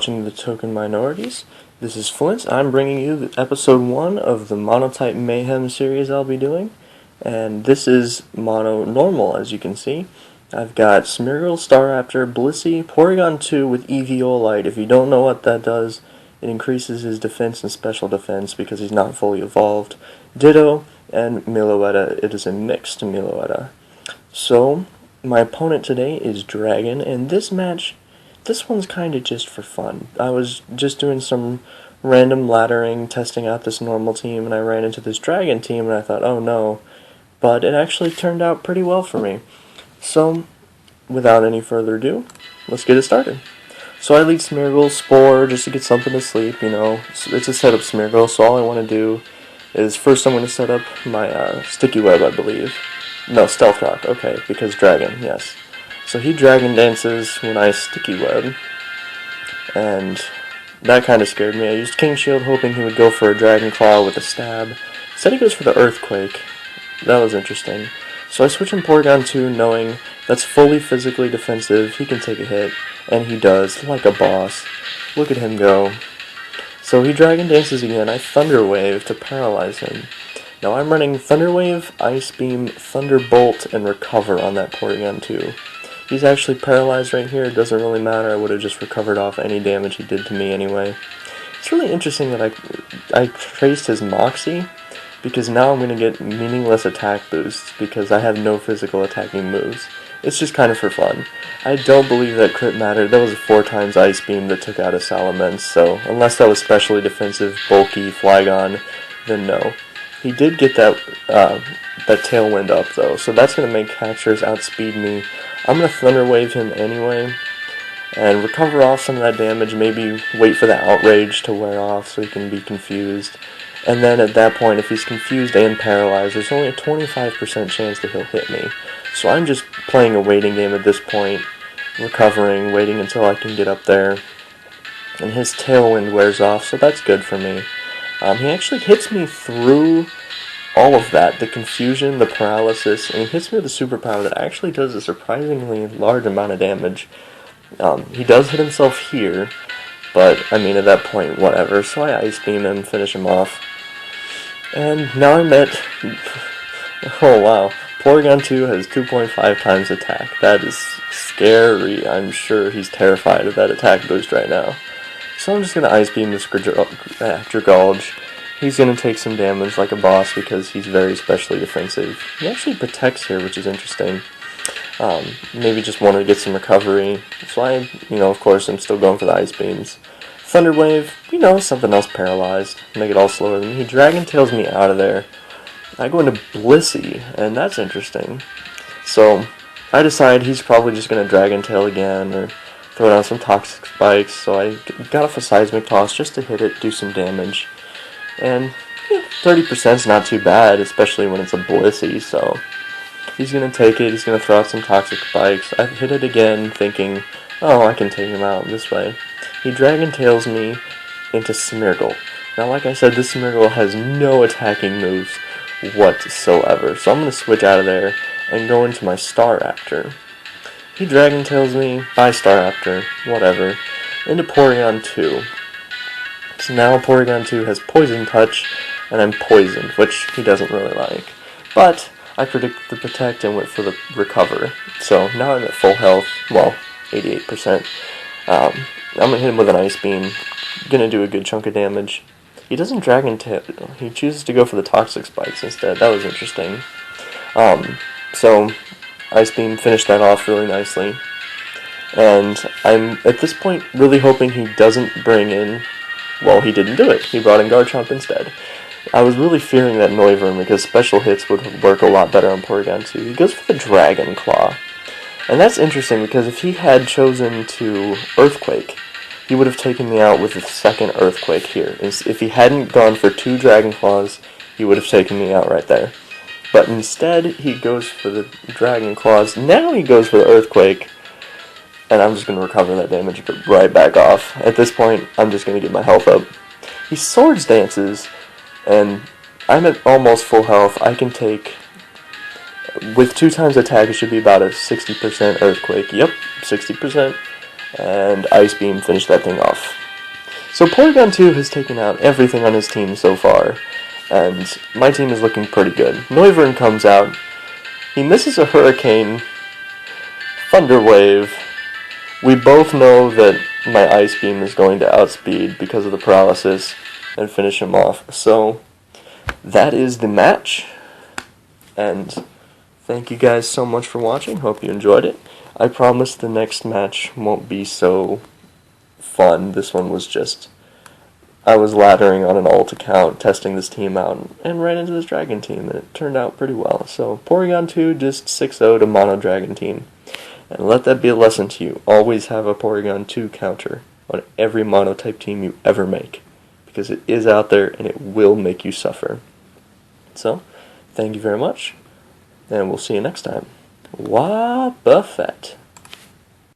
watching The Token Minorities. This is Flint. I'm bringing you episode 1 of the Monotype Mayhem series I'll be doing. And this is MonoNormal, as you can see. I've got Smeargle, Staraptor, Blissey, Porygon 2 with Eviolite. If you don't know what that does, it increases his defense and special defense because he's not fully evolved. Ditto, and Miloetta. It is a mixed Miloetta. So, my opponent today is Dragon, and this match, this one's kind of just for fun. I was just doing some random laddering, testing out this normal team, and I ran into this Dragon team, and I thought, oh no. But it actually turned out pretty well for me. So, without any further ado, let's get it started. So I lead Smeargle, Spore, just to get something to sleep, you know. It's a setup Smeargle, so all I want to do is first I'm going to set up my Sticky Web, I believe. No, Stealth Rock, okay, because Dragon, yes. So he Dragon Dances when I Sticky Web, and that kind of scared me. I used King Shield hoping he would go for a Dragon Claw with a stab. Instead he goes for the Earthquake. That was interesting. So I switch him Porygon 2 knowing that's fully physically defensive, he can take a hit, and he does, like a boss. Look at him go. So he Dragon Dances again, I Thunder Wave to paralyze him. Now I'm running Thunder Wave, Ice Beam, Thunderbolt, and Recover on that Porygon 2. He's actually paralyzed right here, it doesn't really matter, I would have just recovered off any damage he did to me anyway. It's really interesting that I traced his Moxie, because now I'm going to get meaningless attack boosts, because I have no physical attacking moves. It's just kind of for fun. I don't believe that crit mattered. That was a 4 times Ice Beam that took out a Salamence, so unless that was specially defensive, bulky, Flygon, then no. He did get that Tailwind up though, so that's going to make Hatchers outspeed me. I'm going to Thunder Wave him anyway, and recover off some of that damage, maybe wait for the Outrage to wear off so he can be confused. And then at that point, if he's confused and paralyzed, there's only a 25% chance that he'll hit me. So I'm just playing a waiting game at this point, recovering, waiting until I can get up there. And his Tailwind wears off, so that's good for me. He actually hits me through all of that, the confusion, the paralysis, and he hits me with a superpower that actually does a surprisingly large amount of damage. He does hit himself here, but, I mean, at that point, whatever. So I Ice Beam him, finish him off. And now I'm at... oh, wow. Porygon 2 has 2.5 times attack. That is scary. I'm sure he's terrified of that attack boost right now. So I'm just going to Ice Beam this Dragalge. He's going to take some damage like a boss because he's very specially defensive. He actually protects here, which is interesting. Maybe just wanted to get some recovery. So I, of course, I'm still going for the Ice Beams. Thunder Wave, something else paralyzed. Make it all slower than me. He Dragon Tails me out of there. I go into Blissey, and that's interesting. So I decide he's probably just going to Dragon Tail again, or throw down some Toxic Spikes. So I got off a Seismic Toss just to hit it, do some damage. And 30% is not too bad, especially when it's a Blissey, so he's going to take it, he's going to throw out some Toxic Spikes. I hit it again, thinking, oh, I can take him out this way. He Dragon Tails me into Smeargle. Now, like I said, this Smeargle has no attacking moves whatsoever, so I'm going to switch out of there and go into my Staraptor. He Dragon Tails me, by Staraptor, whatever, into Porygon 2. So now Porygon 2 has Poison Touch, and I'm poisoned, which he doesn't really like. But I predicted the Protect and went for the Recover. So now I'm at full health, well, 88%. I'm going to hit him with an Ice Beam, going to do a good chunk of damage. He doesn't Dragon Tail, he chooses to go for the Toxic Spikes instead. That was interesting. So Ice Beam finished that off really nicely. And I'm, at this point, really hoping he doesn't bring in... Well, he didn't do it. He brought in Garchomp instead. I was really fearing that Noivern because special hits would work a lot better on Porygon 2. He goes for the Dragon Claw. And that's interesting because if he had chosen to Earthquake, he would have taken me out with the second Earthquake here. If he hadn't gone for 2 Dragon Claws, he would have taken me out right there. But instead, he goes for the Dragon Claws. Now he goes for the Earthquake. And I'm just going to recover that damage right back off. At this point, I'm just going to get my health up. He Swords Dances, and I'm at almost full health. I can take, with 2 times attack, it should be about a 60% Earthquake. Yep, 60%. and Ice Beam finished that thing off. So Porygon 2 has taken out everything on his team so far, and my team is looking pretty good. Noivern comes out, he misses a Hurricane, Thunder Wave. We both know that my Ice Beam is going to outspeed because of the paralysis and finish him off. So that is the match, and thank you guys so much for watching. Hope you enjoyed it. I promise the next match won't be so fun. This one was just, I was laddering on an alt account, testing this team out, and ran into this dragon team, and it turned out pretty well. So Porygon 2 just 6-0 to Mono Dragon team. And let that be a lesson to you. Always have a Porygon 2 counter on every Monotype team you ever make, because it is out there and it will make you suffer. So, thank you very much, and we'll see you next time. Wobbuffet.